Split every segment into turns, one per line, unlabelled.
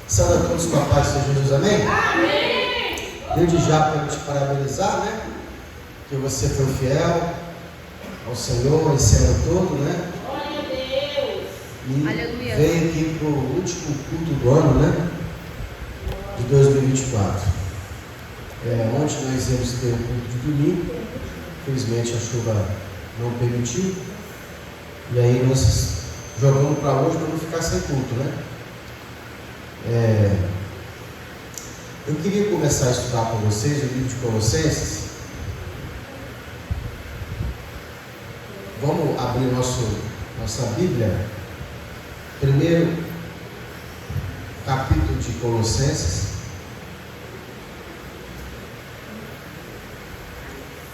Saúde a todos com a paz do Senhor Jesus, amém?
Amém!
Desde já quero te parabenizar, né? Que você foi fiel ao Senhor esse ano todo, né?
Glória a Deus!
E
Aleluia.
veio aqui para o último culto do ano, né? De 2024. Ontem nós íamos ter o culto de domingo, infelizmente a chuva não permitiu, e aí nós jogamos para hoje para não ficar sem culto, né? Eu queria começar a estudar com vocês o livro de Colossenses. Vamos abrir nossa Bíblia, primeiro capítulo de Colossenses.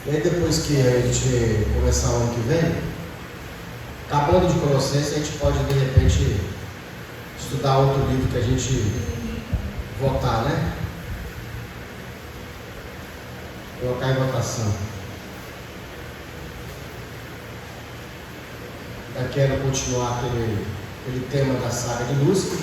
E aí depois que a gente começar o ano que vem, acabando de Colossenses, a gente pode de repente estudar outro livro que a gente votar, né? Colocar em votação. Eu quero continuar aquele tema da saga de Lúcifer.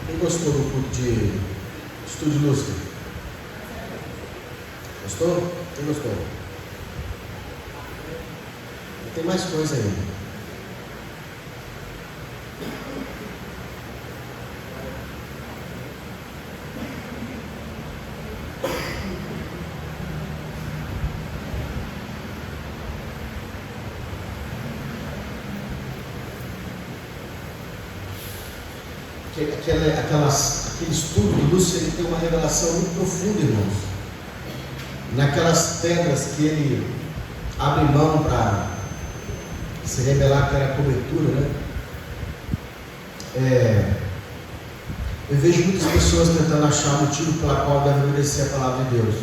Quem gostou do culto de estudo de Lúcifer? Gostou? Quem gostou? Tem mais coisa ainda. Aquele estudo de Lúcifer, ele tem uma revelação muito profunda, irmãos. Naquelas pedras que ele abre mão para se revelar que era a cobertura, né? Eu vejo muitas pessoas tentando achar o motivo pela qual deve obedecer a palavra de Deus.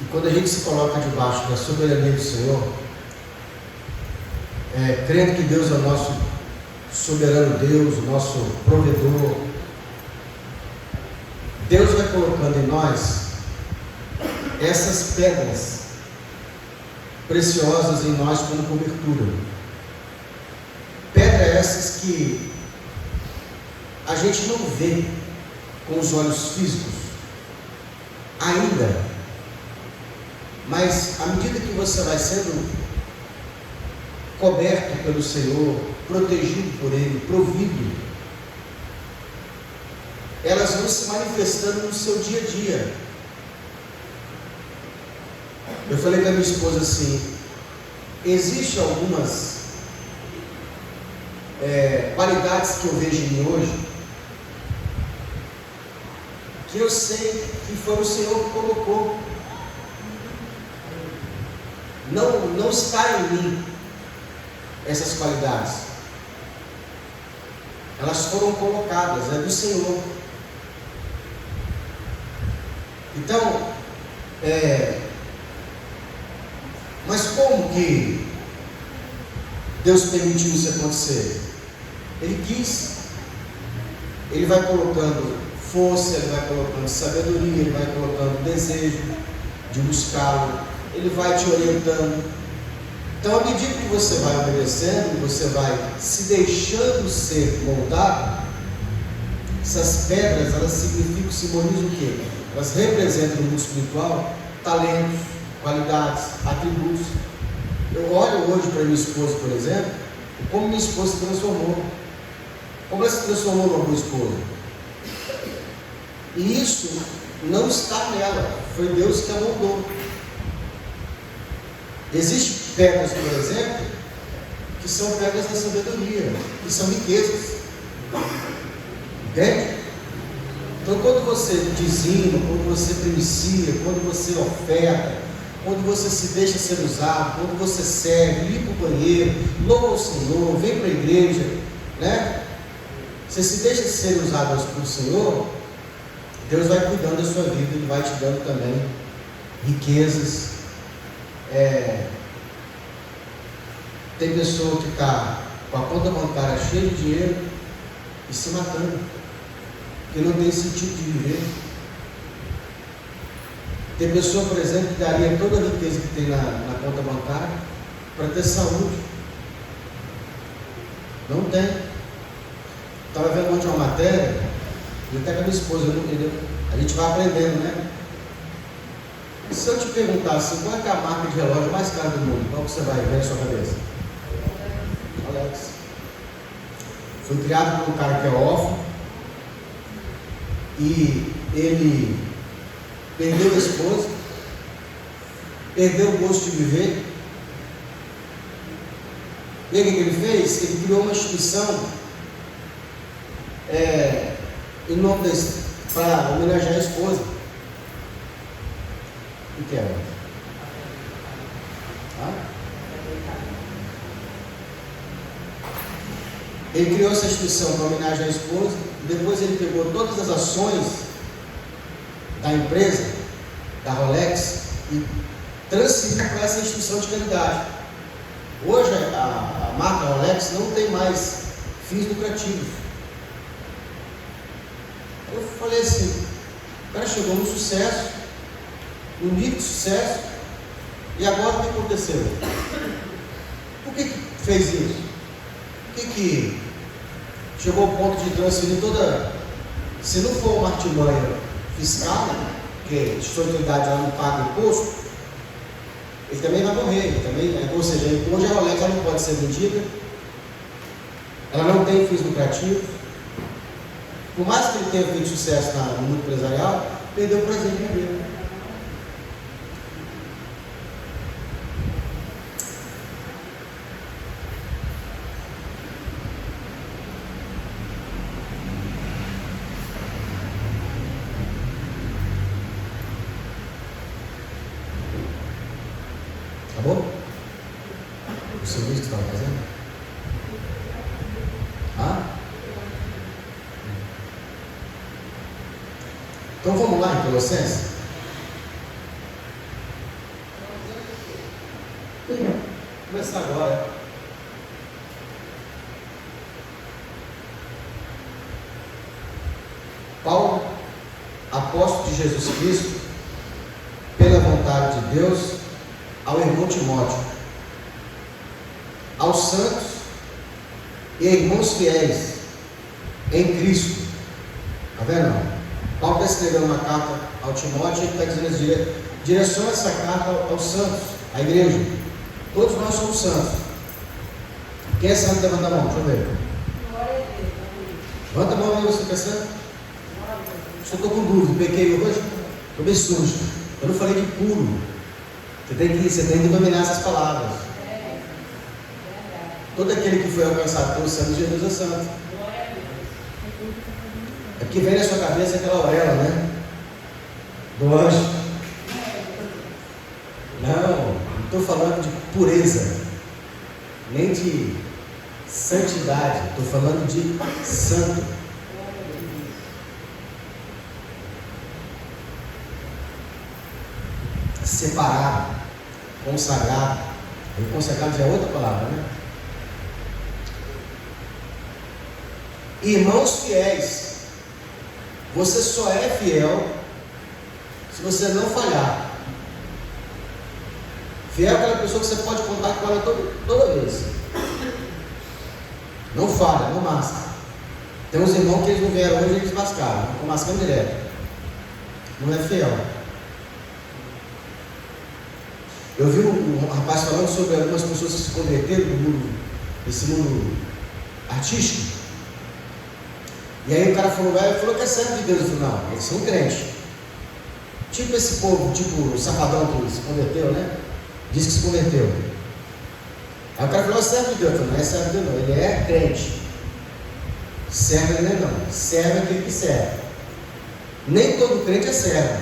E quando a gente se coloca debaixo da soberania do Senhor, crendo que Deus é o nosso soberano Deus, o nosso provedor, Deus vai colocando em nós essas pedras preciosas em nós como cobertura. Pedras essas que a gente não vê com os olhos físicos ainda, mas à medida que você vai sendo coberto pelo Senhor, protegido por Ele, provido, elas vão se manifestando no seu dia a dia. Eu falei com a minha esposa assim: existem algumas qualidades que eu vejo em mim hoje, que eu sei que foi o Senhor que colocou. Não está em mim essas qualidades. Elas foram colocadas, é do Senhor. Então, mas como que Deus permitiu isso acontecer? Ele quis. Ele vai colocando força, Ele vai colocando sabedoria, Ele vai colocando desejo de buscá-lo, Ele vai te orientando. Então, à medida que você vai obedecendo, você vai se deixando ser moldado, essas pedras, elas simbolizam o quê? Elas representam no mundo espiritual talentos, qualidades, atributos. Eu olho hoje para minha esposa, por exemplo, e como minha esposa se transformou. Como ela se transformou numa boa esposa. E isso não está nela, foi Deus que a moldou. Existem pedras, por exemplo, que são pedras da sabedoria, que são riquezas. Entende? Então, quando você dizima, quando você primicia, quando você oferta, quando você se deixa ser usado, quando você serve, limpa o banheiro, louva o Senhor, vem para a igreja, né? Você se deixa ser usado pelo Senhor, Deus vai cuidando da sua vida, Ele vai te dando também riquezas. Tem pessoa que está com a conta bancária cheia de dinheiro e se matando, porque não tem sentido de viver. Tem pessoa, por exemplo, que daria toda a riqueza que tem na conta bancária para ter saúde. Não tem. Estava vendo ontem uma matéria, e até com a minha esposa, entendeu? A gente vai aprendendo, né? Se eu te perguntar assim, qual é, que é a marca de relógio mais cara do mundo? Qual que você vai ver na sua cabeça? Rolex. Foi criado por um cara que é órfão e ele perdeu a esposa, perdeu o gosto de viver. E aí o que ele fez? Ele criou uma instituição em nome para homenagear a esposa. O que é? Ele criou essa instituição para homenagear a esposa, e depois ele pegou todas as ações da empresa, da Rolex, e transferiu para essa instituição de caridade. Hoje a marca Rolex não tem mais fins lucrativos. Eu falei assim, o cara chegou no sucesso, no nível de sucesso, e agora o que aconteceu? Por que fez isso? Por que chegou ao ponto de transferir toda... Se não for uma artimanha fiscal, porque a sustentabilidade ela não paga imposto, ele também vai morrer. Ele também, ou seja, hoje a Rolex ela não pode ser vendida, ela não tem fins lucrativos. Por mais que ele tenha feito sucesso no mundo empresarial, perdeu o prazer de viver. Acabou? O serviço que você estava fazendo? Então vamos lá em Colossenses? Vou começar agora. Paulo, apóstolo de Jesus Cristo, pela vontade de Deus, ao irmão Timóteo, aos santos e irmãos fiéis em Cristo. Está vendo? Paulo está escrevendo uma carta ao Timóteo e ele está dizendo assim, direciona essa carta aos santos, à igreja. Todos nós somos santos. Quem é santo, levanta a mão, deixa eu ver. Levanta a mão aí, você que é santo. Estou com dúvida, pequei hoje, estou bem sujo. Eu não falei de puro. Você tem que dominar essas palavras. Todo aquele que foi alcançado pelos santos, Jesus é santo. É que vem na sua cabeça aquela auréola, né? Do anjo. Não estou falando de pureza, nem de santidade, estou falando de santo. Separado, consagrado. E consagrado já é outra palavra, né? Irmãos fiéis. Você só é fiel se você não falhar. Fiel é aquela pessoa que você pode contar com ela toda vez. Não falha, não masca. Tem uns irmãos que eles não vieram hoje e eles mascaram, estão mascando direto. Não é fiel. Eu vi um rapaz falando sobre algumas pessoas que se converteram no mundo, nesse mundo artístico. E aí o cara falou que é servo de Deus. Eu falei, não, eles são crentes. Tipo esse povo, tipo o safadão que se converteu, né? Diz que se converteu. Aí o cara falou, é servo de Deus. Eu falei, não é servo de Deus não, ele é crente. Servo ele não, servo é aquele que serve. Nem todo crente é servo.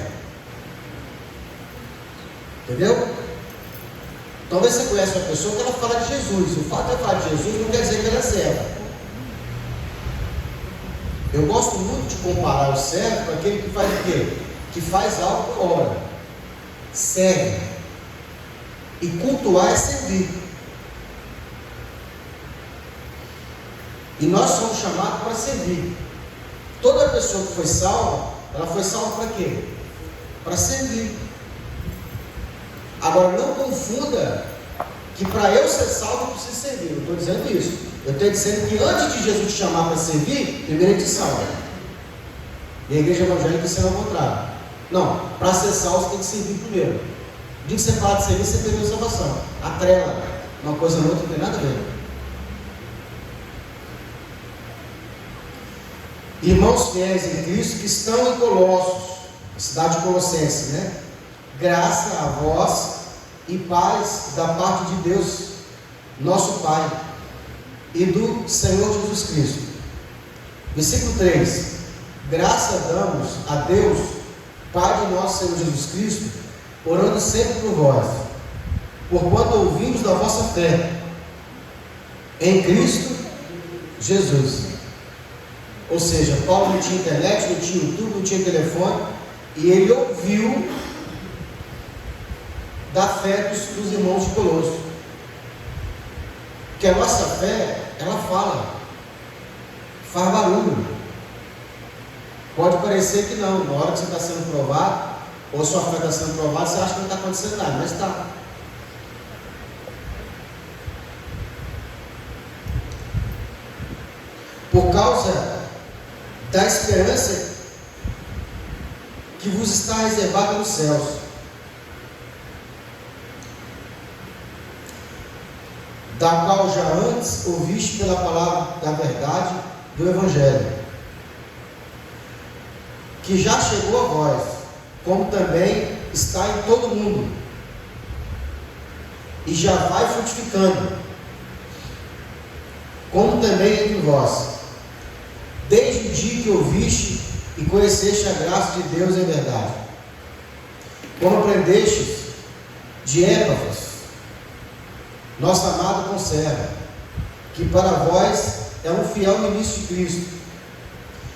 Entendeu? Talvez você conheça uma pessoa que ela fala de Jesus. O fato de ela falar de Jesus não quer dizer que ela é serva. Eu gosto muito de comparar o servo com aquele que faz o quê? Que faz algo por hora. Serve. E cultuar é servir. E nós somos chamados para servir. Toda pessoa que foi salva, ela foi salva para quê? Para servir. Agora, não confunda que para eu ser salvo eu preciso servir. Eu estou dizendo isso. Eu estou dizendo que antes de Jesus te chamar para servir, primeiro ele te salva. E a igreja evangélica ensina ao contrário. Não, para ser salvo você tem que servir primeiro. O dia que você fala de servir, você perdeu a salvação. Atrela uma coisa na outra, não tem nada a ver. Irmãos fiéis em Cristo que estão em Colossos, a cidade de Colossenses, né? Graça a vós e paz da parte de Deus, nosso Pai, e do Senhor Jesus Cristo. Versículo 3: graça damos a Deus, Pai de nosso Senhor Jesus Cristo, orando sempre por vós, porquanto ouvimos da vossa fé em Cristo Jesus. Ou seja, Paulo não tinha internet, não tinha YouTube, não tinha telefone, e ele ouviu da fé dos irmãos de Colosso. Que a nossa fé, ela faz barulho. Pode parecer que não, na hora que você está sendo provado, ou sua fé está sendo provada, você acha que não está acontecendo nada, mas está. Por causa da esperança que vos está reservada nos céus, da qual já antes ouviste pela palavra da verdade do Evangelho, que já chegou a vós, como também está em todo o mundo, e já vai frutificando, como também entre vós, desde o dia que ouviste e conheceste a graça de Deus em verdade, como aprendestes de Epafras, nosso amado conserva, que para vós é um fiel ministro de Cristo,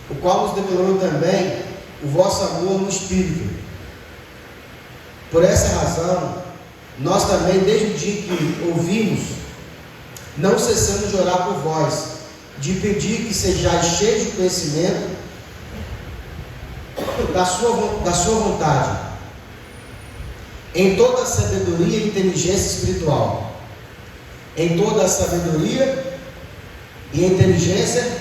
o qual nos declarou também o vosso amor no Espírito. Por essa razão, nós também, desde o dia que ouvimos, não cessamos de orar por vós, de pedir que sejais cheios de conhecimento da sua vontade, em toda a sabedoria e inteligência espiritual. Em toda a sabedoria e inteligência,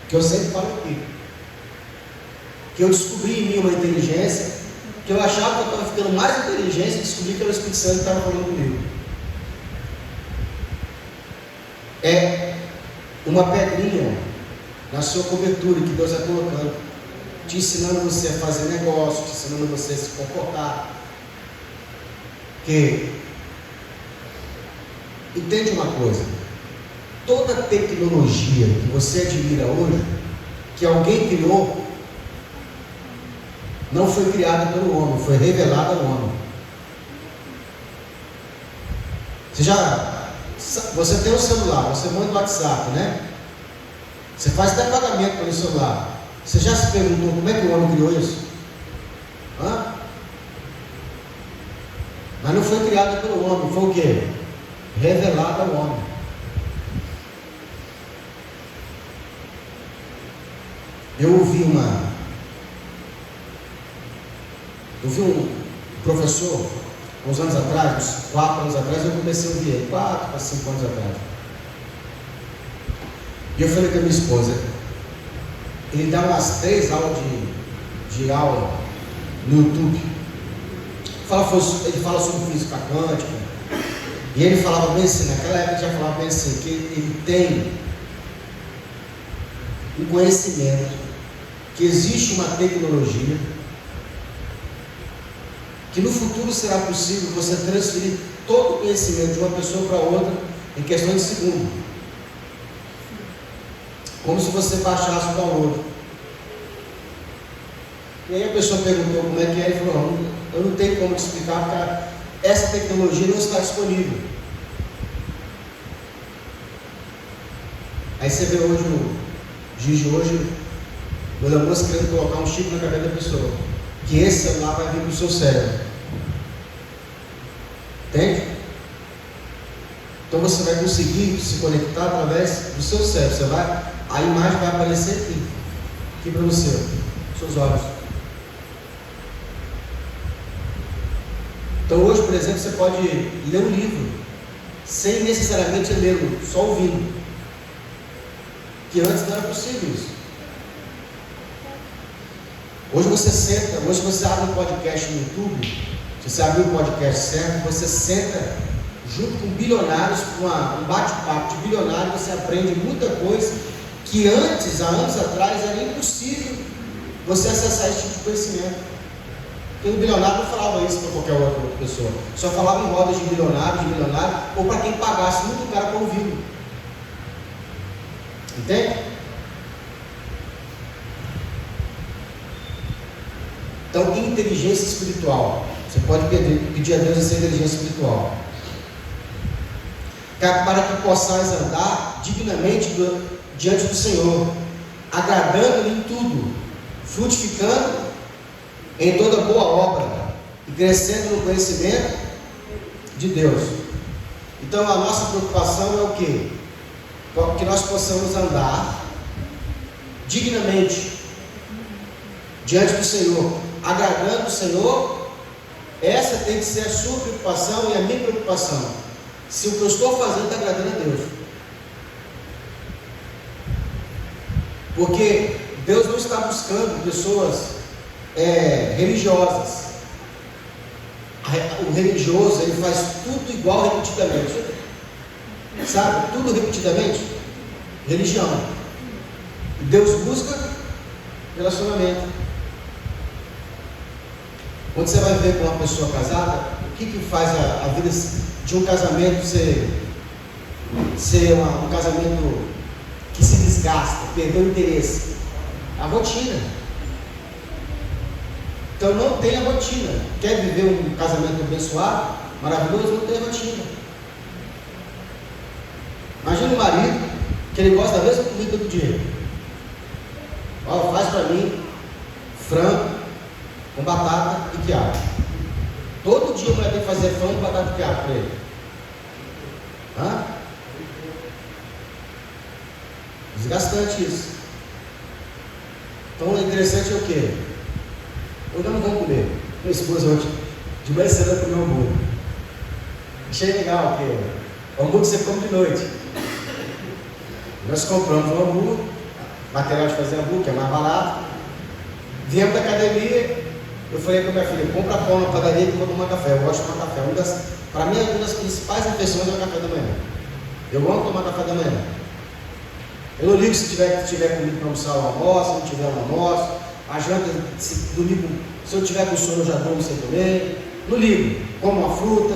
que eu sempre falo aqui, que eu descobri em mim uma inteligência, que eu achava que eu estava ficando mais inteligente, e descobri que era o Espírito Santo que estava falando comigo. É uma pedrinha na sua cobertura que Deus vai colocando, te ensinando você a fazer negócio, te ensinando você a se comportar. Que entende uma coisa, toda tecnologia que você admira hoje, que alguém criou, não foi criada pelo homem, foi revelada ao homem. Você tem um celular, você manda o WhatsApp, né? Você faz até pagamento pelo celular. Você já se perguntou como é que o homem criou isso? Mas não foi criada pelo homem, foi o quê? Revelada ao homem. Eu ouvi um professor, uns anos atrás, uns 4 anos atrás, eu comecei a ouvir ele, 4 para 5 anos atrás. E eu falei com a minha esposa, ele dá umas 3 aulas de aula no YouTube. Ele fala sobre física quântica. E ele falava bem assim, naquela época já falava bem assim, que ele tem um conhecimento, que existe uma tecnologia, que no futuro será possível você transferir todo o conhecimento de uma pessoa para outra em questão de segundo. Como se você baixasse o download. E aí a pessoa perguntou como é que é, ele falou, eu não tenho como te explicar, porque essa tecnologia não está disponível. Aí você vê hoje, no dia de hoje, o Elon Musk querendo colocar um chip na cabeça da pessoa, que esse celular vai vir para o seu cérebro. Entende? Então você vai conseguir se conectar através do seu cérebro. A imagem vai aparecer aqui para você, seus olhos. Então hoje, por exemplo, você pode ler um livro sem necessariamente lê-lo, só ouvindo, que antes não era possível isso. Hoje você senta, hoje você abre um podcast no YouTube, se você abrir um podcast certo, você senta junto com bilionários, com um bate-papo de bilionário, você aprende muita coisa que antes, há anos atrás, era impossível você acessar esse tipo de conhecimento. Porque o bilionário não falava isso para qualquer outra pessoa, só falava em rodas de bilionário, ou para quem pagasse muito caro para ouvi-lo. Entende? Então, inteligência espiritual. Você pode pedir a Deus essa inteligência espiritual, para que possais andar dignamente diante do Senhor, agradando-lhe em tudo, frutificando em toda boa obra e crescendo no conhecimento de Deus. Então a nossa preocupação é o quê? Que nós possamos andar dignamente diante do Senhor, agradando o Senhor. Essa tem que ser a sua preocupação e a minha preocupação. Se o que eu estou fazendo está agradando a Deus. Porque Deus não está buscando pessoas religiosas. O religioso, ele faz tudo igual repetidamente. Sabe? Tudo repetidamente. Religião. E Deus busca relacionamento. Quando você vai ver com uma pessoa casada, o que faz a vida de um casamento ser um casamento que se desgasta, perdeu o interesse? A rotina. Então não tem a rotina. Quer viver um casamento abençoado, maravilhoso? Não tem a rotina. Imagina o marido que ele gosta da mesma comida todo dia. Ó, faz para mim frango com batata e quiabo. Todo dia a mulher tem que fazer frango, batata e quiabo para ele. Desgastante isso. Então o interessante é o quê? Hoje nós não vamos comer. Minha esposa hoje, de manhã cedo, vai comer um hambúrguer. Achei legal, porque o hambúrguer você come de noite. Nós compramos um hambúrguer, material de fazer hambúrguer, que é mais barato. Viemos da academia, eu falei para minha filha, compra pão na padaria que eu vou tomar café. Eu gosto de tomar café. Para mim, uma das principais refeições é o café da manhã. Eu amo tomar café da manhã. Eu não ligo se tiver comigo para almoçar o almoço, se não tiver um almoço. A janta, domingo, se eu tiver com sono, eu já durmo sem comer. Não ligo, como uma fruta.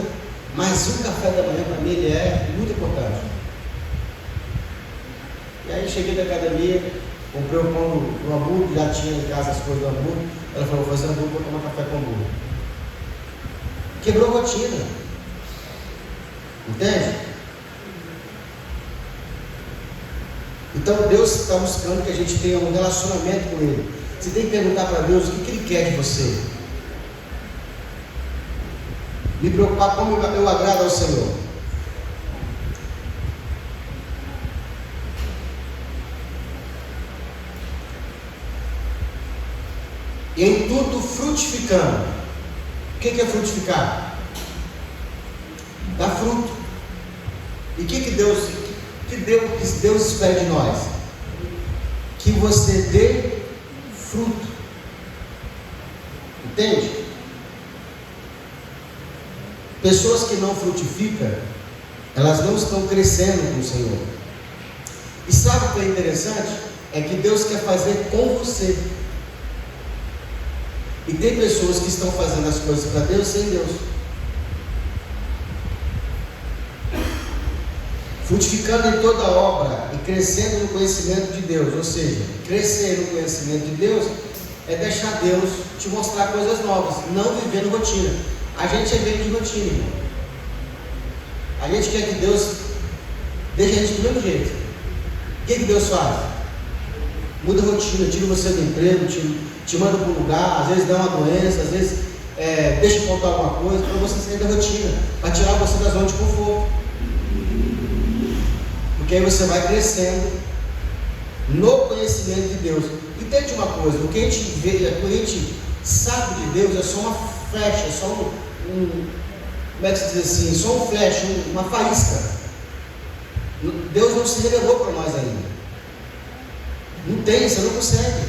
Mas o café da manhã, para mim, ele é muito importante. E aí, cheguei da academia, comprei o pão do hambúrguer, já tinha em casa as coisas do hambúrguer. Ela falou, vou fazer hambúrguer, vou tomar café com hambúrguer. Quebrou a rotina. Entende? Então Deus está buscando que a gente tenha um relacionamento com Ele. Você tem que perguntar para Deus o que Ele quer de você. Me preocupar como eu agrado ao Senhor. E em tudo frutificando. O que é frutificar? Dar fruto. E o que Deus espera de nós? Que você dê fruto. Entende? Pessoas que não frutificam, elas não estão crescendo com o Senhor. E sabe o que é interessante? É que Deus quer fazer com você. E tem pessoas que estão fazendo as coisas para Deus sem Deus. Frutificando em toda obra e crescendo no conhecimento de Deus. Ou seja, crescer no conhecimento de Deus é deixar Deus te mostrar coisas novas, não vivendo rotina. A gente é meio de rotina, irmão. A gente quer que Deus deixe a gente do mesmo jeito. O que Deus faz? Muda a rotina, tira você do emprego, te manda para um lugar, às vezes dá uma doença, às vezes deixa faltar alguma coisa, para você sair da rotina, para tirar você da zona de conforto. Porque aí você vai crescendo no conhecimento de Deus. Entende uma coisa, o que a gente sabe de Deus é só uma flecha, é só como é que se diz assim, só um flash, uma faísca. Deus não se revelou para nós ainda. Não tem, você não consegue.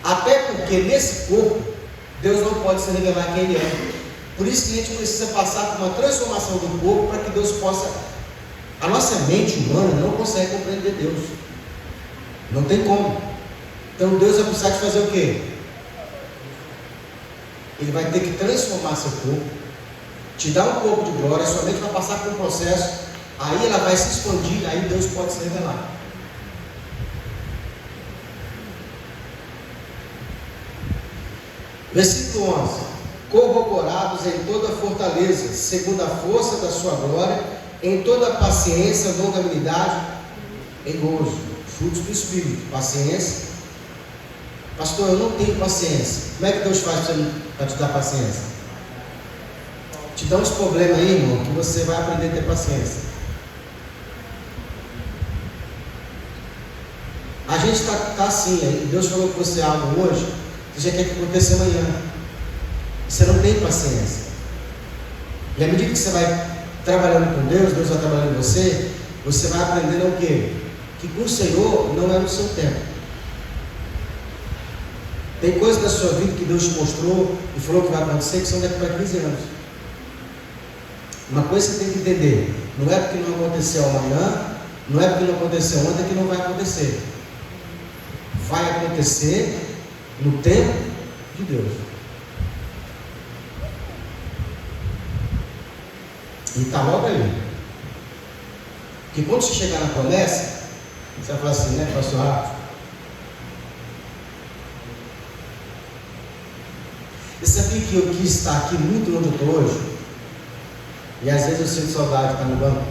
Até porque nesse corpo, Deus não pode se revelar quem Ele é. Por isso que a gente precisa passar por uma transformação do corpo para que Deus possa. A nossa mente humana não consegue compreender Deus. Não tem como. Então Deus vai precisar de fazer o quê? Ele vai ter que transformar seu corpo, te dar um corpo de glória, sua mente vai passar por um processo, aí ela vai se expandir, aí Deus pode se revelar. Versículo 11: corroborados em toda fortaleza, segundo a força da sua glória, em toda paciência, longanimidade, em gozo, frutos do Espírito. Paciência. Pastor, eu não tenho paciência. Como é que Deus faz para te dar paciência? Te dá uns problemas aí, irmão, que você vai aprender a ter paciência. A gente está assim, Deus falou com você algo hoje, você já quer que aconteça amanhã. Você não tem paciência. E à medida que você vai trabalhando com Deus, Deus vai trabalhando em você, você vai aprendendo o quê? Que com o Senhor não é no seu tempo. Tem coisas da sua vida que Deus te mostrou e falou que vai acontecer, que são daqui para 15 anos. Uma coisa que você tem que entender: não é porque não aconteceu amanhã, não é porque não aconteceu ontem que não vai acontecer. Vai acontecer no tempo de Deus. E está logo ali. Porque quando você chegar na promessa, você vai falar assim, né, pastor Rafa? Você sabia que eu quis estar aqui muito onde eu estou hoje? E às vezes eu sinto saudade de estar no banco.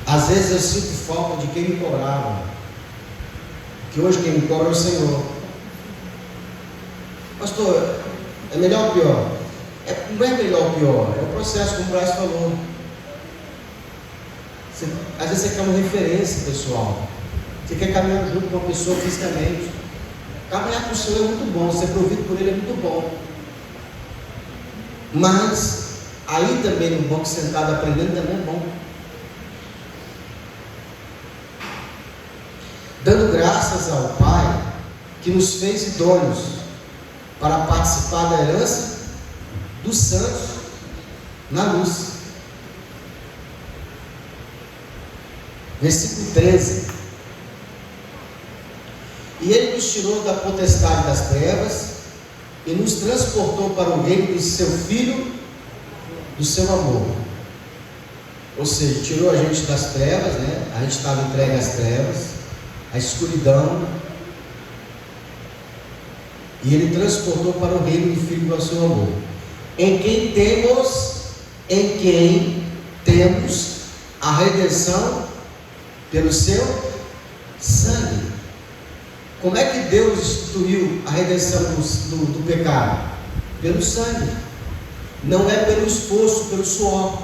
Às vezes eu sinto falta de quem me cobrava. Que hoje quem me cobra é o Senhor. Pastor, é melhor ou pior? Não é melhor ou pior, é o processo, como o Braz falou. Às vezes você quer uma referência pessoal. Você quer caminhar junto com uma pessoa fisicamente. Caminhar com o Senhor é muito bom, ser provido por Ele é muito bom. Mas, aí também no banco sentado aprendendo também é bom. Dando graças ao Pai, que nos fez idôneos para participar da herança dos santos na luz. Versículo 13. E Ele nos tirou da potestade das trevas e nos transportou para o reino do seu Filho, do seu amor. Ou seja, tirou a gente das trevas, né? A gente estava entregue às trevas, à escuridão, e Ele transportou para o reino do Filho do seu amor, em quem temos a redenção pelo seu sangue. Como é que Deus instituiu a redenção do pecado? Pelo sangue. Não é pelo esforço, pelo suor.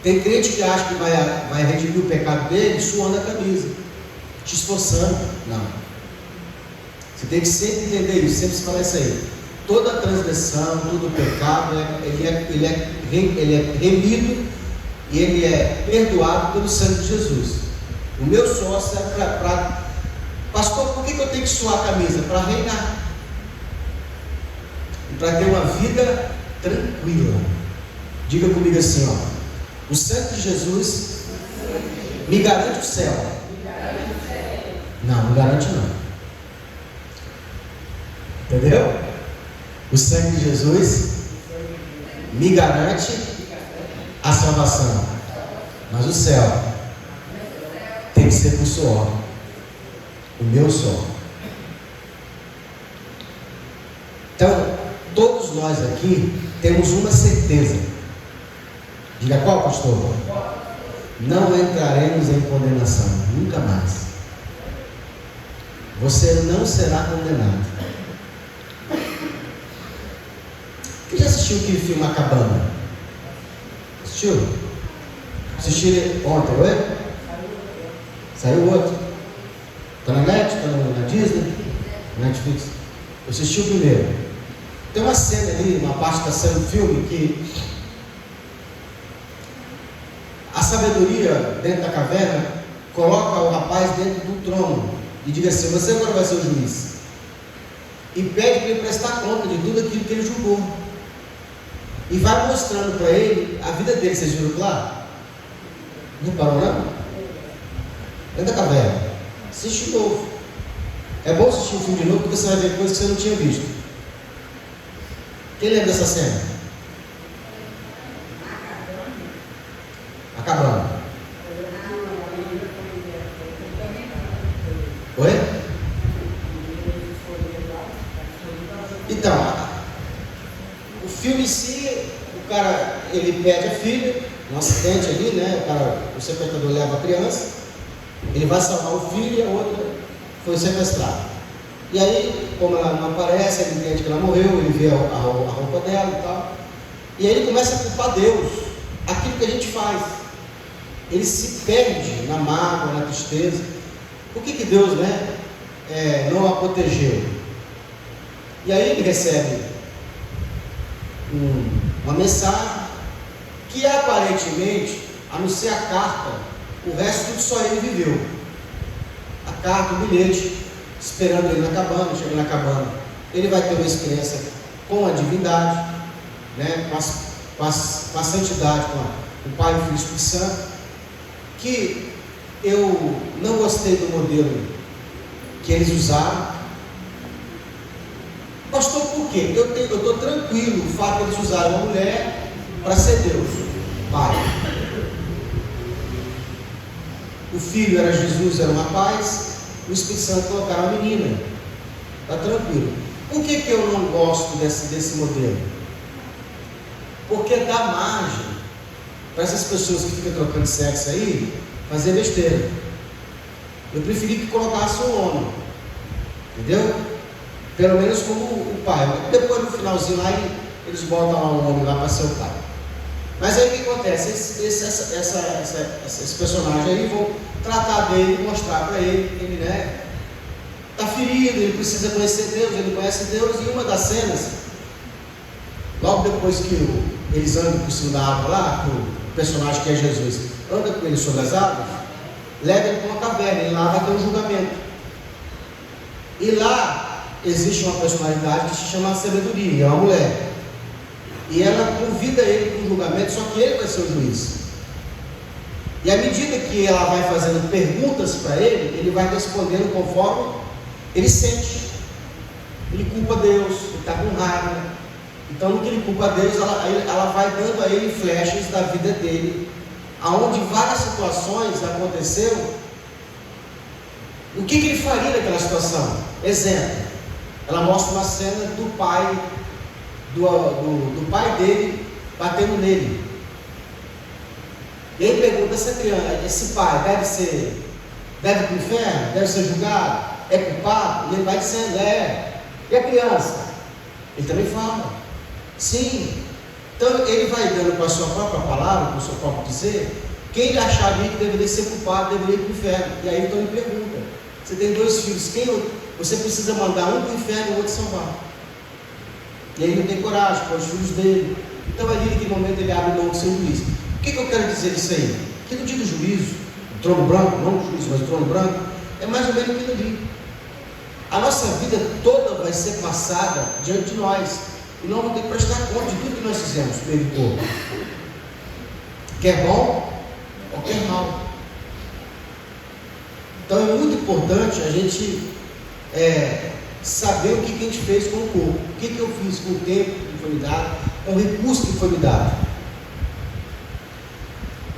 Tem crente que acha que vai redimir o pecado dele suando a camisa, te esforçando. Não. Você tem que sempre entender isso, sempre se falar isso aí. Toda transgressão, todo pecado, ele é remido e ele é perdoado pelo sangue de Jesus. O meu sócio é para... Pastor, por que eu tenho que suar a camisa? Para reinar. E para ter uma vida tranquila. Diga comigo assim, ó. O sangue de Jesus me garante o céu. Não garante não. Entendeu? O sangue de Jesus me garante a salvação. Mas o céu tem que ser por suor. O meu suor. Então, todos nós aqui temos uma certeza. Diga qual, pastor? Não entraremos em condenação, nunca mais. Você não será condenado. Quem já assistiu aquele filme A Cabana? Assistiu? Assistiram ontem, oi? Saiu outro. Está na Net? Está na Disney? Netflix? Eu assisti o primeiro. Tem uma cena ali, uma parte da cena do filme, que a sabedoria dentro da caverna coloca o rapaz dentro do trono e diz assim: você agora vai ser o juiz. E pede para ele prestar conta de tudo aquilo que ele julgou. E vai mostrando para ele a vida dele. Vocês viram lá? Não parou não? Dentro da caverna. Assiste de novo. É bom assistir o filme de novo porque você vai ver coisas que você não tinha visto. Quem lembra dessa cena? Acabando. Oi? Então, o filme em si, o cara, ele perde a filha, um acidente ali, né? O sequestrador leva a criança, ele vai salvar o filho e a outra foi sequestrada. E aí, como ela não aparece, ele entende que ela morreu, ele vê a roupa dela e tal. E aí ele começa a culpar Deus, aquilo que a gente faz. Ele se perde na mágoa, na tristeza. Por que Deus, não a protegeu? E aí ele recebe uma mensagem que aparentemente, a não ser a carta, o resto tudo só ele viveu. A carta, o bilhete, esperando ele na cabana. Chegando na cabana, ele vai ter uma experiência com a divindade, com a santidade, com o Pai, o Filho e o Espírito Santo, que eu não gostei do modelo que eles usaram. Pastor, por quê? Eu estou tranquilo o fato de eles usarem uma mulher para ser Deus, Pai. O filho era Jesus, era um rapaz. O Espírito Santo colocaram uma menina. Está tranquilo. Por que eu não gosto desse modelo? Porque dá margem para essas pessoas que ficam trocando sexo aí fazer besteira. Eu preferi que colocasse um homem, entendeu? Pelo menos como o pai. Depois no finalzinho lá eles botam lá um homem lá para ser o pai. Mas aí o que acontece? Esse personagem aí, vão tratar dele, mostrar para ele que ele está ferido, ele precisa conhecer Deus, ele conhece Deus. E uma das cenas, logo depois que eles andam por cima da água lá, o personagem que é Jesus anda com ele sobre as águas, leva ele para uma caverna, e lá vai ter um julgamento. E lá existe uma personalidade que se chama sabedoria, é uma mulher. E ela convida ele para um julgamento, só que ele vai ser o juiz. E à medida que ela vai fazendo perguntas para ele, ele vai respondendo conforme ele sente. Ele culpa Deus, ele está com raiva. Então, no que ele culpa Deus, ela vai dando a ele flechas da vida dele, aonde várias situações aconteceram. O que ele faria naquela situação? Exemplo, ela mostra uma cena do pai, do pai dele batendo nele. E ele pergunta: essa criança, esse pai deve ir para o inferno? Deve ser julgado? É culpado? E ele vai dizendo: é. E a criança? Ele também fala: sim. Então ele vai dando com a sua própria palavra, com o seu próprio dizer, quem ele acharia que deveria ser culpado, deveria ir para o inferno. E aí então ele pergunta: você tem 2 filhos, você precisa mandar um para o inferno e o outro salvar? E aí ele não tem coragem com os filhos dele. Então ali naquele momento ele abre mão de ser juiz. O que eu quero dizer disso aí? Que no dia do juízo, o trono branco, não o juízo, mas o trono branco, é mais ou menos aquilo ali. A nossa vida toda vai ser passada diante de nós, e nós vamos ter que prestar conta de tudo que nós fizemos com ele todo. Quer bom ou quer mal. Então é muito importante a gente saber o que a gente fez com o corpo, o que eu fiz com o tempo que foi me dado, com o recurso que foi me dado.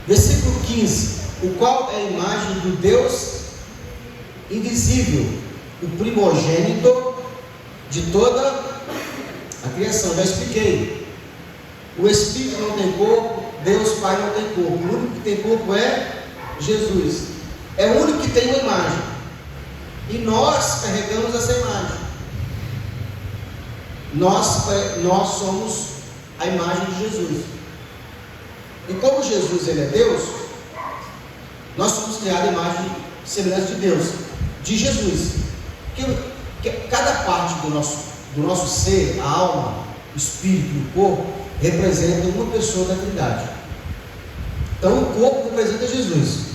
Versículo 15: o qual é a imagem do Deus invisível, o primogênito de toda a criação. Já expliquei. O Espírito não tem corpo, Deus Pai não tem corpo. O único que tem corpo é Jesus. É o único que tem uma imagem. E nós carregamos essa imagem. Nós somos a imagem de Jesus. E como Jesus ele é Deus, nós somos criados à imagem e semelhança de Deus, de Jesus. Que cada parte do nosso do nosso ser, a alma, o espírito e o corpo, representam uma pessoa da Trindade. Então o corpo representa Jesus,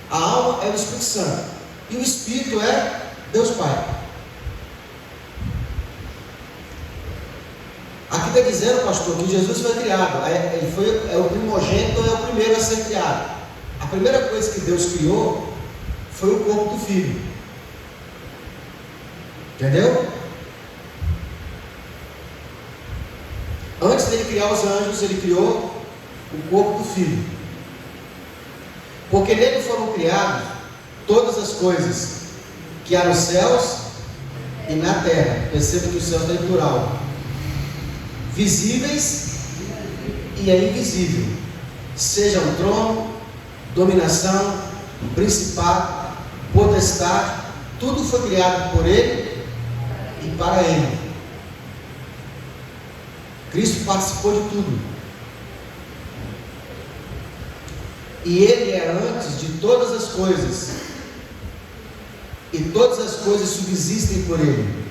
a alma é o Espírito Santo e o espírito é Deus Pai. Aqui está dizendo, pastor, que Jesus foi criado, ele é o primogênito, é o primeiro a ser criado. A primeira coisa que Deus criou foi o corpo do Filho. Entendeu? Antes dele criar os anjos, ele criou o corpo do Filho. Porque nele foram criadas todas as coisas que há nos céus e na terra. Perceba que o céu está em plural. Visíveis e é invisível, seja o trono, dominação, principado, potestade, tudo foi criado por Ele e para Ele. Cristo participou de tudo, e Ele é antes de todas as coisas, e todas as coisas subsistem por Ele.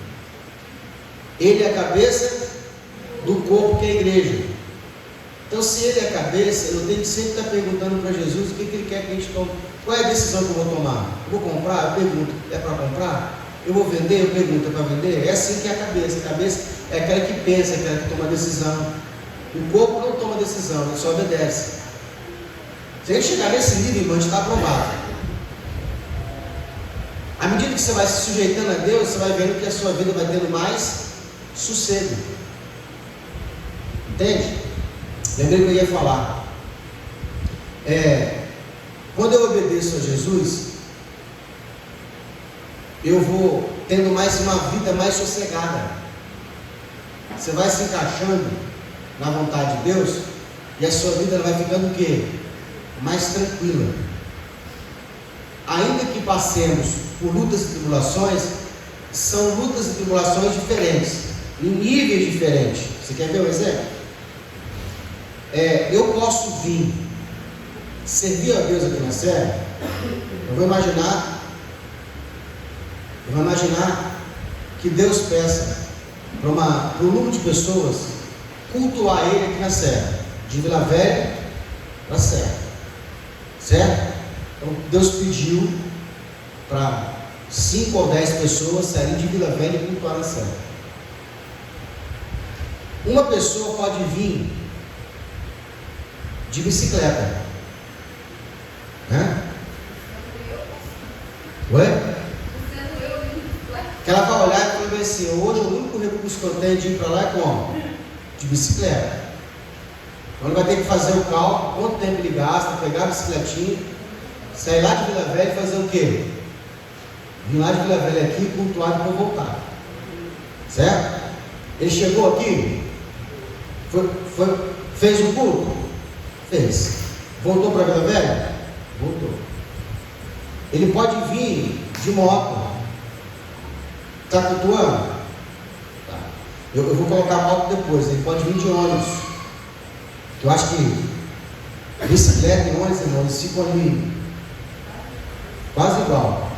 Ele é a cabeça do corpo que é a igreja. Então, se Ele é a cabeça, eu tenho que sempre estar perguntando para Jesus o que Ele quer que a gente tome. Qual é a decisão que eu vou tomar? Eu vou comprar? Eu pergunto, é para comprar? Eu vou vender? Eu pergunto, é para vender? É assim que é a cabeça. A cabeça é aquela que pensa, é aquela que toma decisão. O corpo não toma decisão, ele só obedece. Se a gente chegar nesse nível, irmão, a gente está aprovado. À medida que você vai se sujeitando a Deus, você vai vendo que a sua vida vai tendo mais sossego. Entende? Lembrei que eu ia falar. Quando eu obedeço a Jesus, eu vou tendo mais uma vida mais sossegada. Você vai se encaixando na vontade de Deus e a sua vida vai ficando o quê? Mais tranquila. Ainda que passemos por lutas e tribulações, são lutas e tribulações diferentes, em níveis diferentes. Você quer ver um exemplo? Eu posso vir servir a Deus aqui na Serra. Eu vou imaginar que Deus peça para um número de pessoas cultuar Ele aqui na Serra, de Vila Velha para a Serra, certo? Então Deus pediu para 5 ou 10 pessoas saírem de Vila Velha e cultuar na Serra. Uma pessoa pode vir de bicicleta, né? Oi? Que ela vai olhar e vai assim: hoje o único recurso que eu tenho de ir para lá é como? De bicicleta. Então ele vai ter que fazer o cálculo, quanto tempo ele gasta, pegar a bicicletinha, sair lá de Vila Velha e fazer o quê? Vir lá de Vila Velha aqui, cultuar e depois voltar. Certo? Ele chegou aqui, fez o culto? Fez. Voltou para Vila Velha? Voltou. Ele pode vir de moto. Está cultuando? Tá. Eu vou colocar a moto depois. Ele pode vir de ônibus. Eu acho que bicicleta e ônibus, irmão, eles ficam ali quase igual.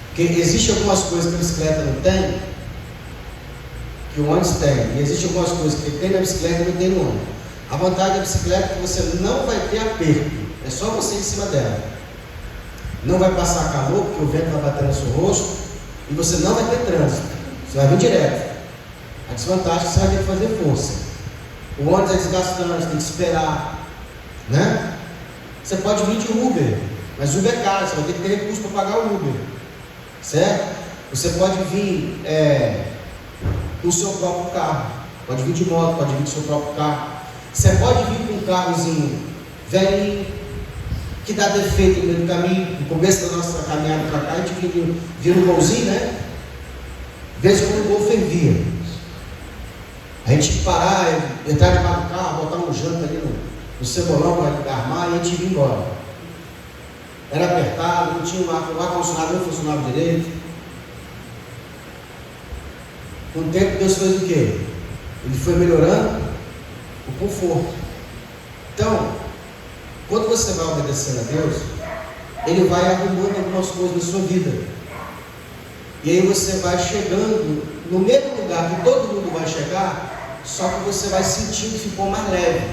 Porque existem algumas coisas que a bicicleta não tem, que o ônibus tem. E existem algumas coisas que tem na bicicleta e não tem no ônibus. A vantagem da bicicleta é que você não vai ter aperto. É só você em cima dela. Não vai passar calor, porque o vento vai bater no seu rosto. E você não vai ter trânsito. Você vai vir direto. A desvantagem é que você vai ter que fazer força. O ônibus é desgastante, tem que esperar, né? Você pode vir de Uber, mas Uber é caro, você vai ter que ter recurso para pagar o Uber, certo? Você pode vir no seu próprio carro, pode vir de moto, pode vir do seu próprio carro. Você pode vir com um carrozinho velhinho, que dá defeito no meio do caminho. No começo da nossa caminhada para cá, a gente via no golzinho, né? De vez em quando o gol fervia. A gente tinha que parar, entrar debaixo do carro, botar um janto ali no cebolão para armar e a gente ia embora. Era apertado, não tinha o ar-condicionado, não funcionava direito. Com o tempo, Deus fez o quê? Ele foi melhorando o conforto. Então, quando você vai obedecendo a Deus, Ele vai arrumando algumas coisas na sua vida. E aí você vai chegando no mesmo lugar que todo mundo vai chegar, só que você vai sentir que ficou mais leve.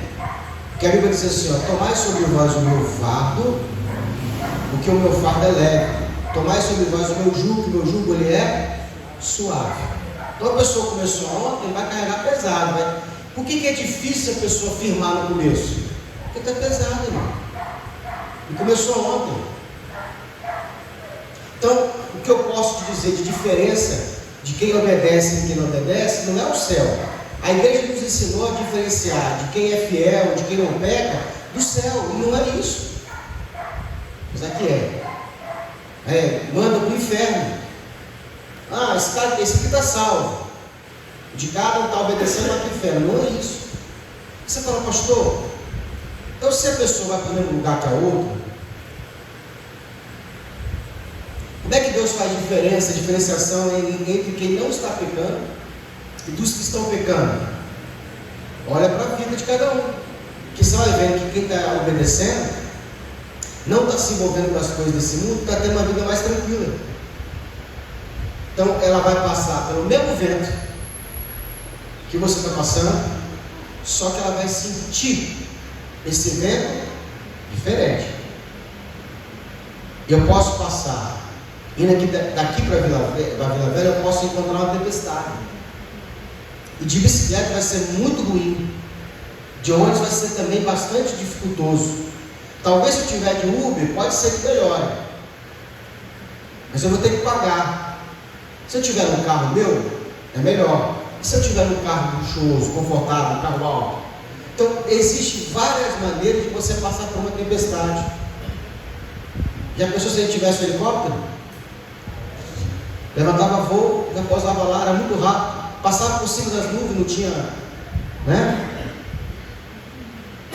Porque a Bíblia diz assim, ó, tomai sobre vós o meu fardo, porque o meu fardo é leve. Tomai sobre vós o meu jugo, que o meu jugo ele é suave. Então a pessoa começou ontem, vai carregar pesado. Vai. Por que é difícil a pessoa firmar no começo? Porque está pesado, irmão. E começou ontem. Então, o que eu posso te dizer de diferença de quem obedece e quem não obedece, não é o céu. A igreja nos ensinou a diferenciar de quem é fiel, de quem não peca, do céu. E não é isso. Mas aqui manda para o inferno. Esse aqui está salvo. De cada um está obedecendo, vai para o inferno. Não é isso. Você fala, pastor, então se a pessoa vai para o mesmo lugar que a outra, como é que Deus faz diferenciação entre quem não está pecando e dos que estão pecando? Olha para a vida de cada um. Que você vai vendo que quem está obedecendo não está se envolvendo com as coisas desse mundo, está tendo uma vida mais tranquila. Então ela vai passar pelo mesmo vento que você está passando, só que ela vai sentir esse vento diferente. Eu posso passar, indo daqui para Vila Velha, eu posso encontrar uma tempestade. E de bicicleta vai ser muito ruim. De ônibus vai ser também bastante dificultoso. Talvez se eu tiver de Uber, pode ser que melhore. Mas eu vou ter que pagar. Se eu tiver um carro meu, é melhor. E se eu tiver um carro luxuoso, confortável, um carro alto? Então, existem várias maneiras de você passar por uma tempestade. Já pensou se a gente tivesse um helicóptero? Levantava voo, já pousava lá, era muito rápido. Passava por cima das nuvens, não tinha, né?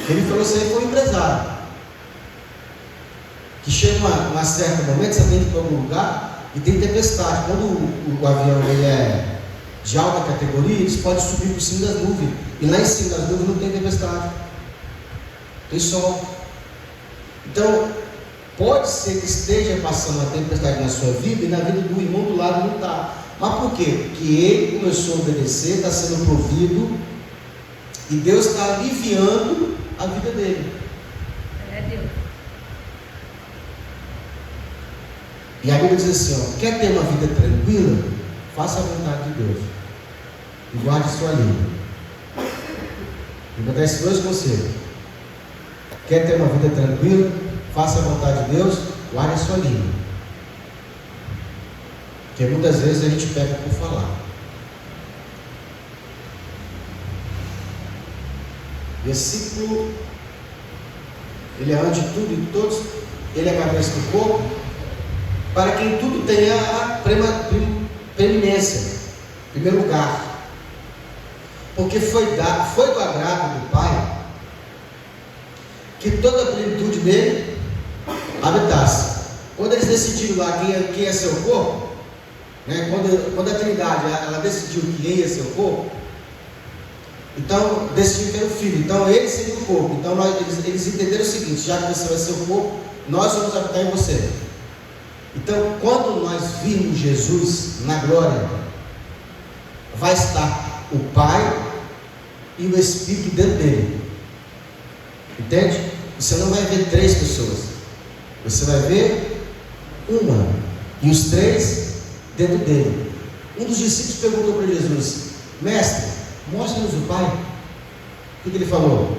Ele falou isso aí, foi um empresário. Que chega um certo momento, você tem que ir para algum lugar e tem tempestade. Quando o avião ele é de alta categoria, eles podem subir por cima das nuvens. E lá em cima das nuvens não tem tempestade. Tem sol. Então, pode ser que esteja passando uma tempestade na sua vida e na vida do irmão do lado não está. Mas por quê? Porque ele começou a obedecer, está sendo provido e Deus está aliviando a vida dele.
É Deus.
E a Bíblia diz assim, quer ter uma vida tranquila? Faça a vontade de Deus. E guarde sua língua. Vou botar esses dois conselhos. Quer ter uma vida tranquila? Faça a vontade de Deus, guarde a sua língua. Porque muitas vezes a gente peca por falar. Versículo, ele é antes de tudo e de todos, ele é a cabeça do corpo, para quem tudo tenha a preeminência, em primeiro lugar. Porque foi do agrado do Pai que toda a plenitude dele habitasse. Quando eles decidiram lá quem é seu corpo, né, quando a Trindade ela decidiu quem ia ser o corpo, então decidiu que era o Filho, então ele seria o corpo. Então eles entenderam o seguinte: já que você vai ser o corpo, nós vamos habitar em você. Então, quando nós virmos Jesus na glória, vai estar o Pai e o Espírito dentro dele. Entende? Você não vai ver três pessoas, você vai ver uma, e os três dentro dele. Um dos discípulos perguntou para Jesus: Mestre, mostra-nos o Pai. O que ele falou?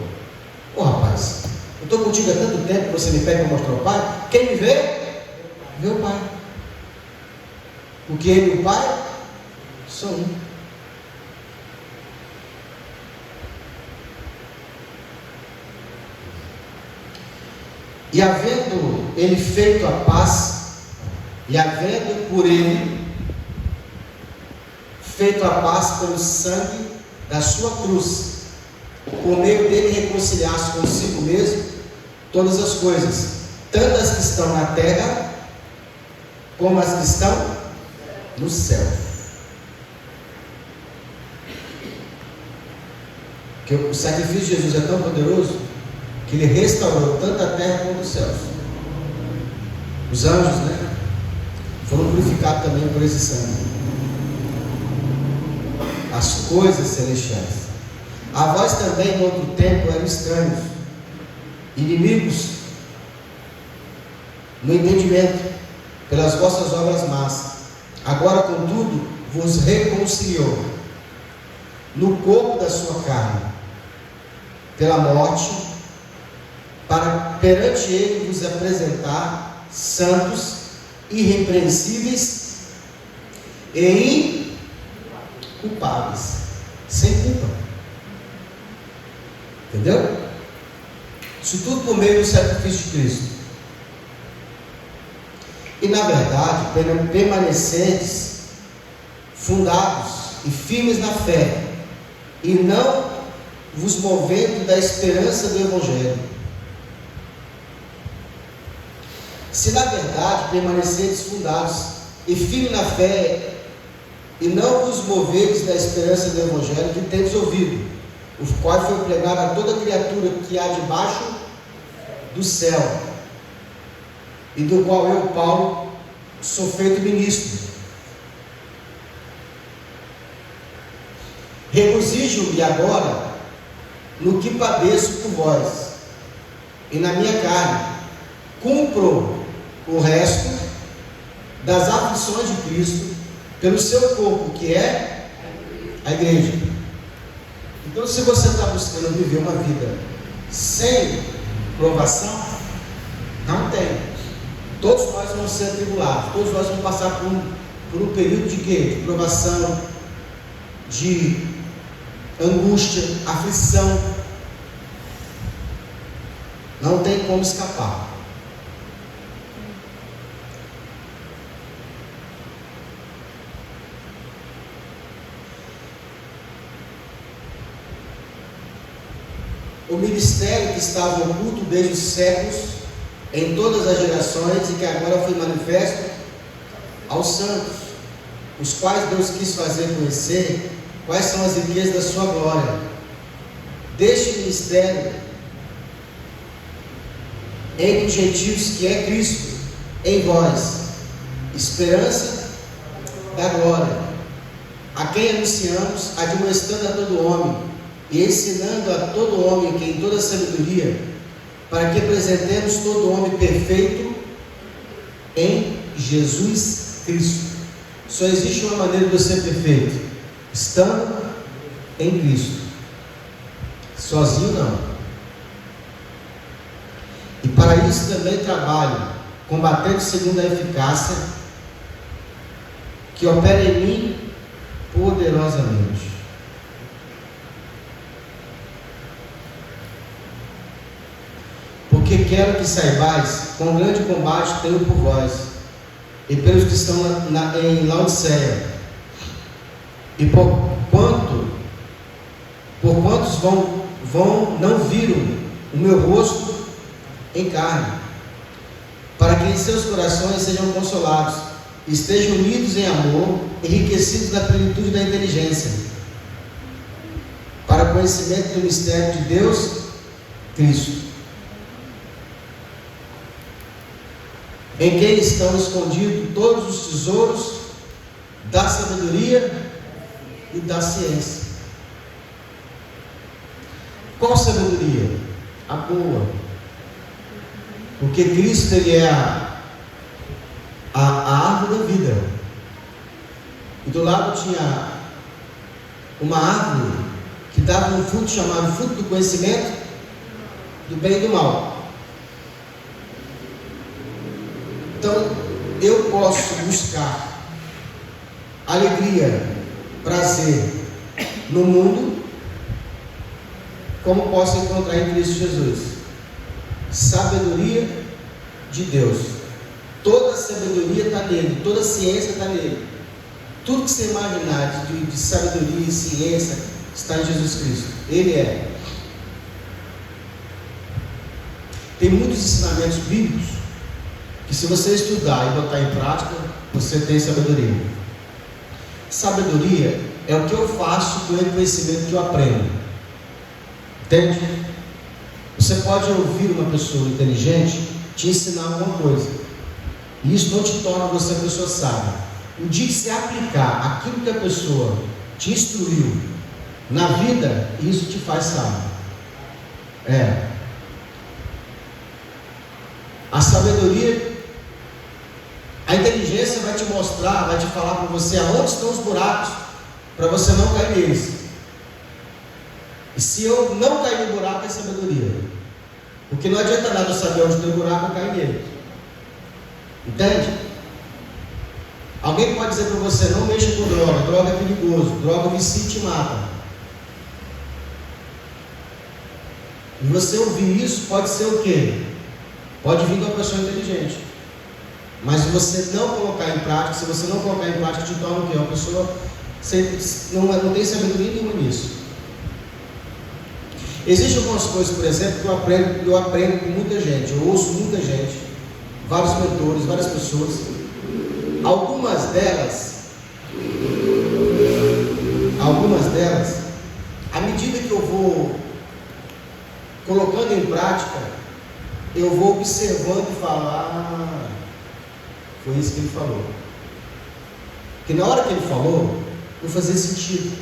Rapaz, eu estou contigo há tanto tempo que você me pede para mostrar o Pai. Quem me vê, vê o Pai. Porque ele e o Pai são um. E havendo ele feito a paz, e havendo por ele feito a paz pelo sangue da sua cruz, por meio dele reconciliar-se consigo mesmo todas as coisas, tanto as que estão na terra, como as que estão no céu. Porque o sacrifício de Jesus é tão poderoso que ele restaurou tanto a terra como os céus. Os anjos, né, foram purificados também por esse sangue. as coisas celestiais. A vós também, em outro tempo, eram estranhos, inimigos no entendimento, pelas vossas obras más. Agora, contudo, vos reconciliou no corpo da sua carne, pela morte, para perante ele vos apresentar santos, irrepreensíveis e inculpáveis, sem culpa. Entendeu? Isso tudo por meio do sacrifício de Cristo. E na verdade, permaneceres fundados e firmes na fé, e não vos movendo da esperança do Evangelho. Se na verdade permaneceres fundados e firmes na fé, e não vos moveres da esperança do Evangelho que tendes ouvido, o qual foi pregado a toda criatura que há debaixo do céu, e do qual eu, Paulo, sou feito ministro. Regozijo-me agora no que padeço por vós, e na minha carne cumpro o resto das aflições de Cristo pelo seu corpo, que é a igreja. Então, se você está buscando viver uma vida sem provação, não tem. Todos nós vamos ser atribulados, todos nós vamos passar por um período de quê? De provação, de angústia, aflição. Não tem como escapar. O ministério que estava oculto desde os séculos, em todas as gerações, e que agora foi manifesto aos santos, os quais Deus quis fazer conhecer quais são as riquezas da sua glória. Deste ministério entre os gentios, que é Cristo em vós, esperança da glória, a quem anunciamos, admoestando a todo homem e ensinando a todo homem que em toda sabedoria, para que apresentemos todo homem perfeito em Jesus Cristo. Só existe uma maneira de eu ser perfeito: estando em Cristo. Sozinho não. E para isso também trabalho, combatendo segundo a eficácia que opera em mim poderosamente. Porque quero que saibais quão grande combate tenho por vós e pelos que estão em Laodiceia, e por quantos não viram o meu rosto em carne, para que em seus corações sejam consolados, estejam unidos em amor, enriquecidos na plenitude da inteligência, para o conhecimento do mistério de Deus, Cristo, em quem estão escondidos todos os tesouros da sabedoria e da ciência. Qual sabedoria? A boa. Porque Cristo, Ele é a árvore da vida. E do lado tinha uma árvore que dava um fruto chamado fruto do conhecimento do bem e do mal. Então, eu posso buscar alegria, prazer no mundo, como posso encontrar em Cristo Jesus? Sabedoria de Deus. Toda a sabedoria está nele, toda a ciência está nele. Tudo que você imaginar de sabedoria e ciência está em Jesus Cristo. Ele é. Tem muitos ensinamentos bíblicos que, se você estudar e botar em prática, você tem sabedoria. Sabedoria é o que eu faço com o conhecimento que eu aprendo. Entende? Você pode ouvir uma pessoa inteligente te ensinar alguma coisa, e isso não te torna você uma pessoa sábia. O dia que você aplicar aquilo que a pessoa te instruiu na vida, isso te faz sábio. A sabedoria, a inteligência vai te mostrar, vai te falar para você aonde estão os buracos, para você não cair neles. E se eu não cair no buraco, é sabedoria. Porque não adianta nada eu saber onde tem o buraco, eu cair nele. Entende? Alguém pode dizer para você, não mexa com droga, droga é perigoso, droga vicia e te mata. E você ouvir isso pode ser o quê? Pode vir de uma pessoa inteligente. Mas se você não colocar em prática, se você não colocar em prática, te torna o quê? Uma pessoa não tem sabedoria nenhuma nisso. Existem algumas coisas, por exemplo, que eu aprendo com muita gente, eu ouço muita gente, vários mentores, várias pessoas. Algumas delas, à medida que eu vou colocando em prática, eu vou observando e falar, foi isso que ele falou. Porque na hora que ele falou, não fazia sentido.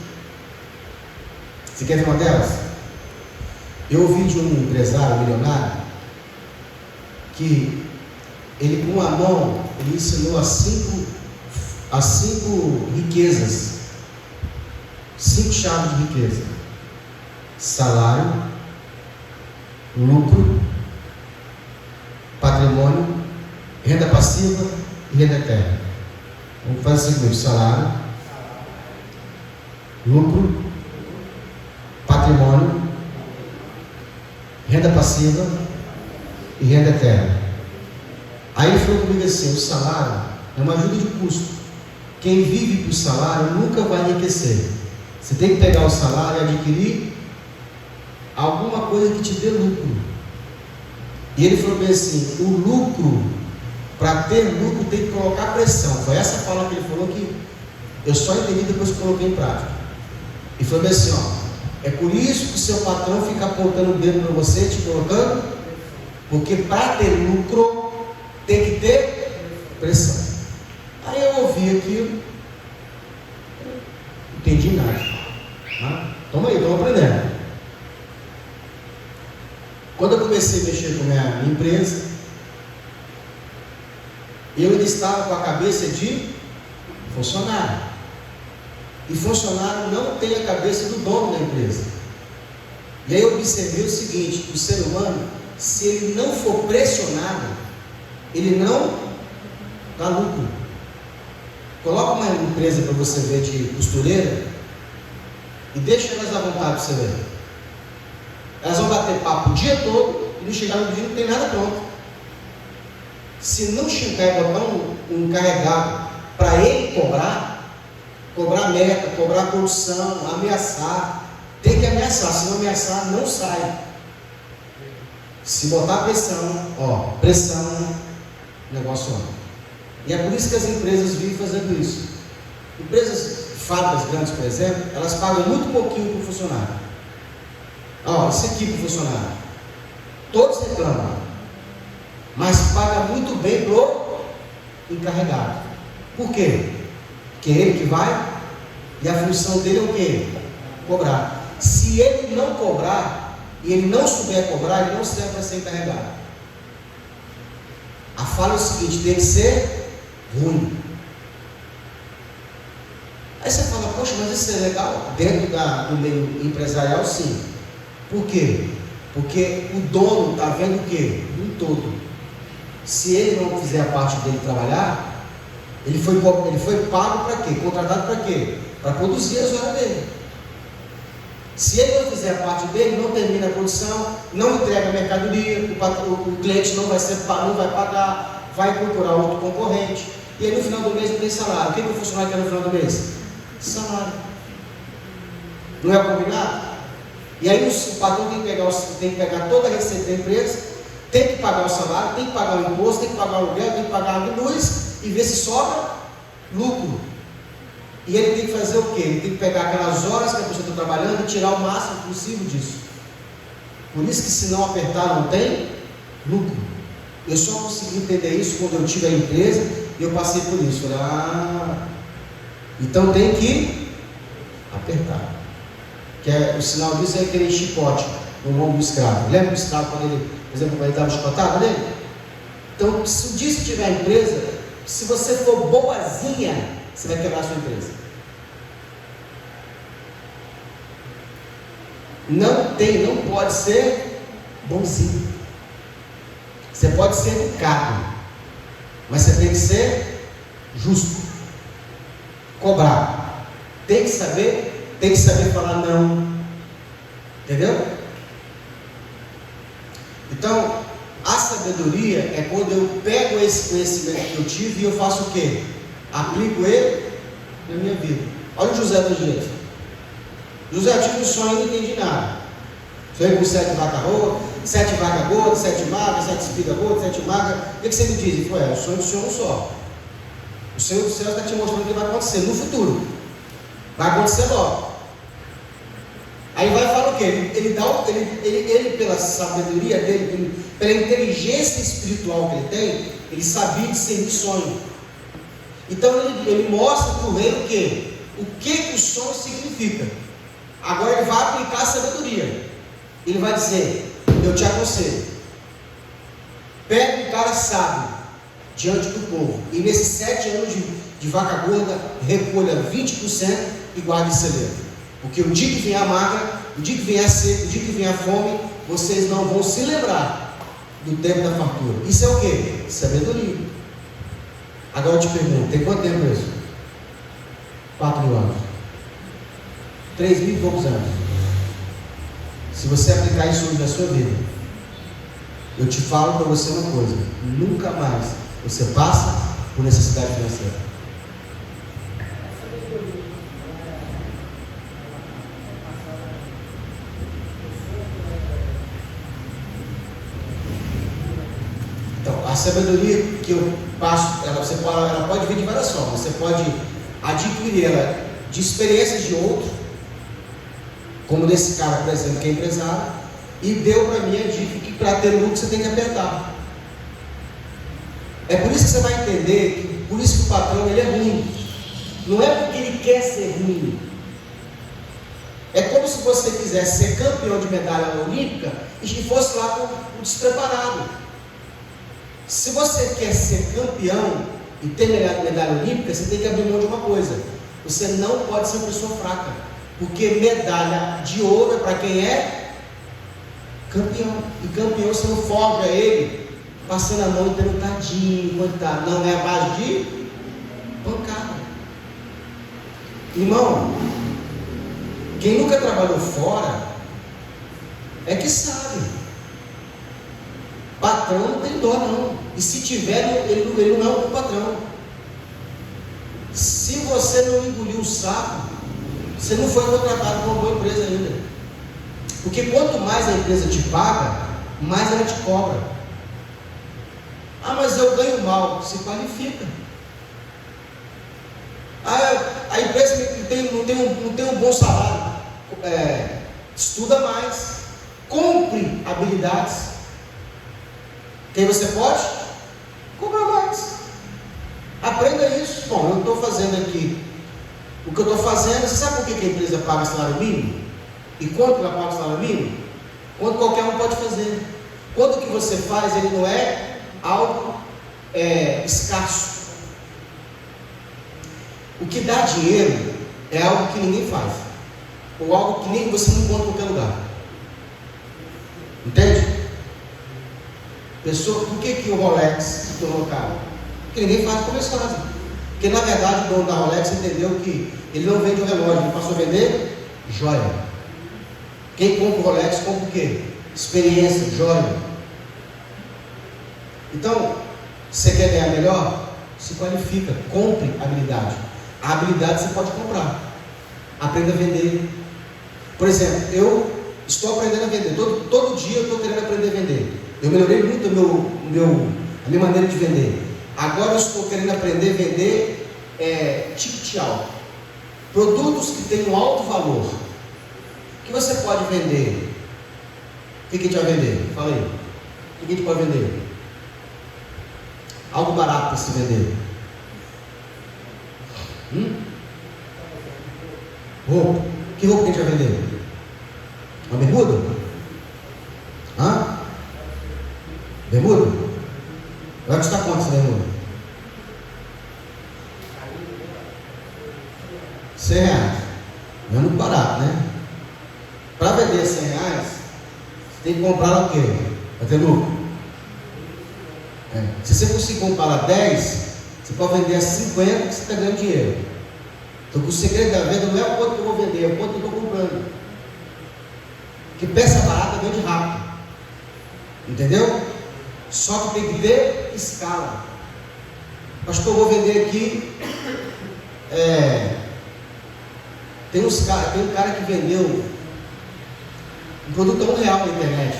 Você quer ver uma delas? Eu ouvi de um empresário milionário que ele, com a mão, ele ensinou as cinco riquezas, 5 chaves de riqueza: salário, lucro, patrimônio, renda passiva e renda eterna. Vamos fazer o seguinte: salário, lucro, patrimônio, renda passiva e renda eterna. Aí ele falou comigo assim: o salário é uma ajuda de custo. Quem vive por salário nunca vai enriquecer. Você tem que pegar o salário e adquirir alguma coisa que te dê lucro. E ele falou bem assim: o lucro, para ter lucro, tem que colocar pressão. Foi essa fala que ele falou que eu só entendi depois que coloquei em prática. E falou bem assim: é por isso que o seu patrão fica apontando o dedo para você, te colocando, porque para ter lucro tem que ter pressão. Aí eu ouvi aquilo, não entendi nada. Toma aí, estou aprendendo. Quando eu comecei a mexer com a minha empresa, eu ainda estava com a cabeça de funcionário. E funcionário não tem a cabeça do dono da empresa. E aí eu observei o seguinte: o ser humano, se ele não for pressionado, ele não dá lucro. Coloca uma empresa para você ver de costureira e deixa elas à vontade para você ver. Elas vão bater papo o dia todo e não chegar no dia não tem nada pronto. Se não chegar e botar um encarregado para ele cobrar meta, cobrar produção, ameaçar, tem que ameaçar, se não ameaçar, não sai. Se botar pressão, o negócio anda. E é por isso que as empresas vivem fazendo isso. Empresas, fábricas grandes, por exemplo, elas pagam muito pouquinho para o funcionário. Isso aqui para o funcionário. Todos reclamam, mas paga muito bem para o encarregado. Por quê? Porque é ele que vai, e a função dele é o quê? Cobrar. Se ele não cobrar, e ele não souber cobrar, ele não serve para ser encarregado. A fala é o seguinte: tem que ser ruim. Aí você fala: poxa, mas isso é legal? Dentro do meio empresarial, sim. Por quê? Porque o dono está vendo o quê? Um todo. Se ele não fizer a parte dele trabalhar, ele foi pago para quê? Contratado para quê? Para produzir as horas dele. Se ele não fizer a parte dele, não termina a produção, não entrega a mercadoria, o cliente não vai pagar, vai procurar outro concorrente, e aí no final do mês não tem salário. O que o funcionário quer no final do mês? Salário. Não é combinado? E aí o patrão tem que pegar toda a receita da empresa, tem que pagar o salário, tem que pagar o imposto, tem que pagar o aluguel, tem que pagar a luz, e ver se sobra lucro. E ele tem que fazer o quê? Ele tem que pegar aquelas horas que a pessoa está trabalhando e tirar o máximo possível disso. Por isso que se não apertar não tem lucro. Eu só consegui entender isso quando eu tive a empresa e eu passei por isso. Falei: então tem que Apertar. Que é, o sinal disso é aquele chicote no ombro do escravo. Lembra do escravo quando ele, por exemplo, quando ele dava chicotado nele? Então, se um dia você tiver empresa, se você for boazinha, você vai quebrar a sua empresa. Não pode ser bonzinho. Você pode ser educado, mas você tem que ser justo, cobrar, tem que saber falar não, entendeu? Então, a sabedoria é quando eu pego esse conhecimento que eu tive e eu faço o quê? Aplico ele na minha vida. Olha o José do jeito. José tive um sonho e não entendi nada. Sonhei com 7 vacas roas, 7 vacas gordas, 7 magras, 7 espigas gordas, 7 magras. O que você me diz? Ele falou, o sonho do Senhor não só. O Senhor do céu está te mostrando o que vai acontecer no futuro. Vai acontecer logo. Aí vai falar o quê? Ele pela sabedoria dele, pela inteligência espiritual que ele tem, ele sabia discernir sonho. Então ele mostra para o rei o quê? O que o sonho significa. Agora ele vai aplicar a sabedoria. Ele vai dizer, eu te aconselho, pega um cara sábio diante do povo, e nesses 7 anos de vaca gorda, recolha 20% e guarde em celeiro. Porque o dia que vier a magra, o dia que vier a seca, o dia que vier a fome, vocês não vão se lembrar do tempo da fartura. Isso é o quê? Sabedoria. Agora eu te pergunto, tem quanto tempo isso? 4.000 anos. 3.000 e poucos anos. Se você aplicar isso hoje na sua vida, eu te falo para você uma coisa: nunca mais você passa por necessidade financeira. Então, a sabedoria que eu passo, ela pode vir de várias formas. Você pode adquirir ela de experiências de outro, como nesse cara, por exemplo, que é empresário, e deu para mim a dica que para ter lucro você tem que apertar. É por isso que você vai entender que, por isso que o patrão ele é ruim. Não é porque ele quer ser ruim. É como se você quisesse ser campeão de medalha olímpica e fosse lá com o despreparado. Se você quer ser campeão e ter medalha olímpica, você tem que abrir mão de uma coisa: você não pode ser uma pessoa fraca. Porque medalha de ouro é para quem é campeão. E campeão você não forja ele passando a mão e tendo tadinho, coitado. Não, é a base de pancada. Irmão, quem nunca trabalhou fora é que sabe. Patrão não tem dó não. E se tiver, ele não é um patrão. Se você não engoliu o saco, você não foi contratado por uma boa empresa ainda. Porque quanto mais a empresa te paga, mais ela te cobra. Ah, mas eu ganho mal. Se qualifica. Ah, a empresa não tem um bom salário. Estuda mais. Compre habilidades. Que aí você pode cobrar mais. Aprenda isso. Bom, eu estou fazendo aqui o que eu estou fazendo. Você sabe por que a empresa paga salário mínimo? E quanto ela paga salário mínimo? Quanto qualquer um pode fazer. Quando o que você faz, ele não é algo escasso. O que dá dinheiro é algo que ninguém faz, ou algo que nem você não encontra em qualquer lugar. Entende? Pessoa, por que o Rolex se tornou caro? Porque ninguém faz como eles fazem. Porque na verdade o dono da Rolex entendeu que ele não vende o relógio, ele passou a vender joia. Quem compra o Rolex compra o quê? Experiência, joia. Então, você quer ganhar melhor? Se qualifica, compre habilidade. A habilidade você pode comprar. Aprenda a vender. Por exemplo, eu estou aprendendo a vender. Todo dia eu estou querendo aprender a vender. Eu melhorei muito a minha maneira de vender. Agora eu estou querendo aprender a vender ticket alto. Produtos que têm um alto valor. O que você pode vender? O que a gente vai vender? Fala aí. O que a gente pode vender? Algo barato para se vender. Roupa. Que roupa que a gente vai vender? Uma bermuda? Hã? Bermuda? Vai custar quanto essa bermuda? R$100. Não é muito barato, né? Para vender R$100, você tem que comprar o quê? Vai ter lucro. Se você conseguir comprar a 10, você pode vender a 50 que você está ganhando dinheiro. Então o segredo da venda não é o quanto que eu vou vender, é o quanto que eu estou comprando. Porque peça barata vende rápido. Entendeu? Só que tem que ter escala. Pastor, eu vou vender aqui. Tem um cara que vendeu um produto a R$1 na internet.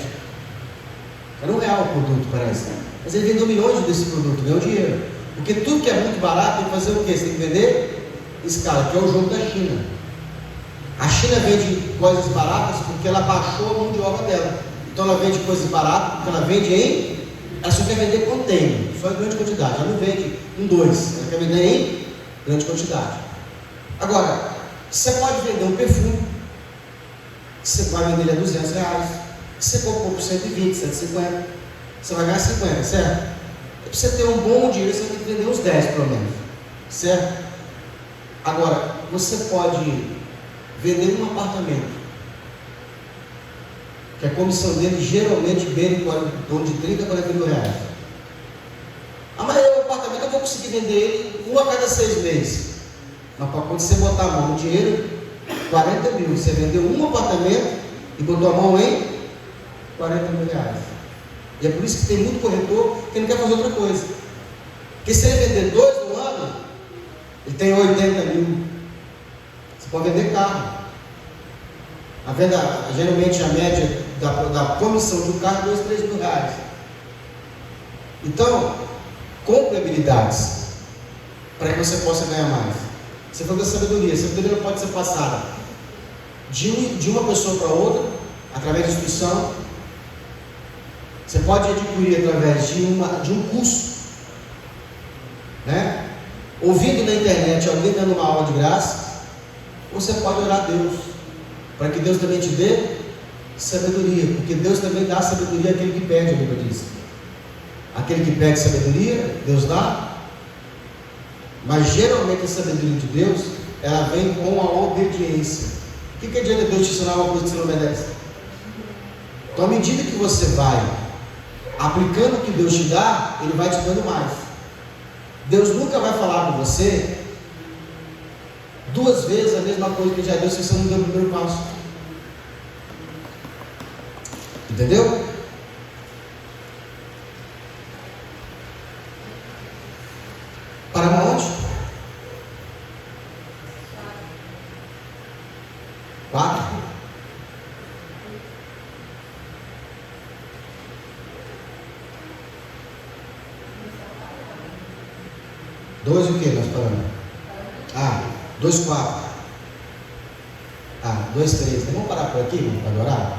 Era R$1 o produto, parece. Mas ele vendeu milhões desse produto, ganhou dinheiro. Porque tudo que é muito barato tem que fazer o quê? Você tem que vender escala, que é o jogo da China. A China vende coisas baratas porque ela baixou a mão de obra dela. Então ela vende coisas baratas porque ela vende ela só quer vender container, só em grande quantidade. Ela não vende em 2, ela quer vender em grande quantidade. Agora, você pode vender um perfume, você vai vender ele a R$200, você comprou por 120, 150, você vai ganhar 50, certo? E para você ter um bom dinheiro, você tem que vender uns 10 pelo menos, certo? Agora, você pode vender um apartamento, que a comissão dele geralmente beira em torno de R$30 a R$40 mil. Mas o apartamento eu vou conseguir vender ele um a cada 6 meses. Mas para quando você botar a mão no dinheiro, 40 mil. Você vendeu um apartamento e botou a mão em R$40 mil. E é por isso que tem muito corretor que não quer fazer outra coisa. Porque se ele vender 2 no ano, ele tem 80 mil. Você pode vender carro. A venda, geralmente a média da comissão de um carro é R$2, R$3 mil. Então, compre habilidades para que você possa ganhar mais. Você falou da sabedoria. A sabedoria não pode ser passada de uma pessoa para outra, através de instrução. Você pode adquirir através de um curso, né? Ouvindo na internet alguém dando uma aula de graça. Ou você pode orar a Deus, para que Deus também te dê sabedoria, porque Deus também dá sabedoria àquele que pede, a Bíblia diz. Aquele que pede sabedoria, Deus dá. Mas geralmente a sabedoria de Deus, ela vem com a obediência. O que adianta Deus te ensinar uma coisa que você não obedece? Então, à medida que você vai aplicando o que Deus te dá, Ele vai te dando mais. Deus nunca vai falar com você 2 vezes a mesma coisa que já deu se você não deu o primeiro passo. Entendeu? Para onde? 4. Dois o que nós paramos? 2, 4. 2, 3. Vamos parar por aqui, para adorar?